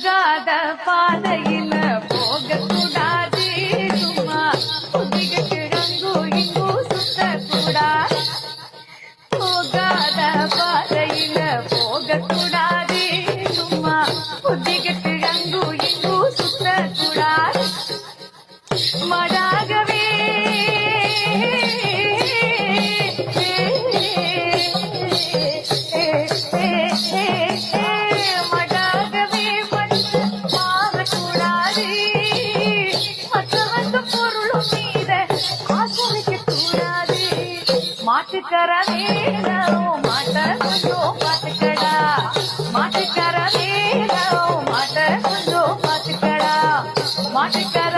போகாத பாதையில போகக்கூடாது சும்மா புதிகிட்டு அங்கோ இங்கோ சுத்தக்கூடாது போகாத பாதையில போகக்கூடாது சும்மா புதிகிட்டு அங்கோ இங்கோ சுத்தக்கூடாது மடாகவே மாட்டுக்கர வேணும் மாட்ட கொஞ்சம் பாத்துக்கடா மாட்டுக்கர வேணும் மாட்ட கொஞ்சம் பாத்துக்கடா மாட்டுக்கர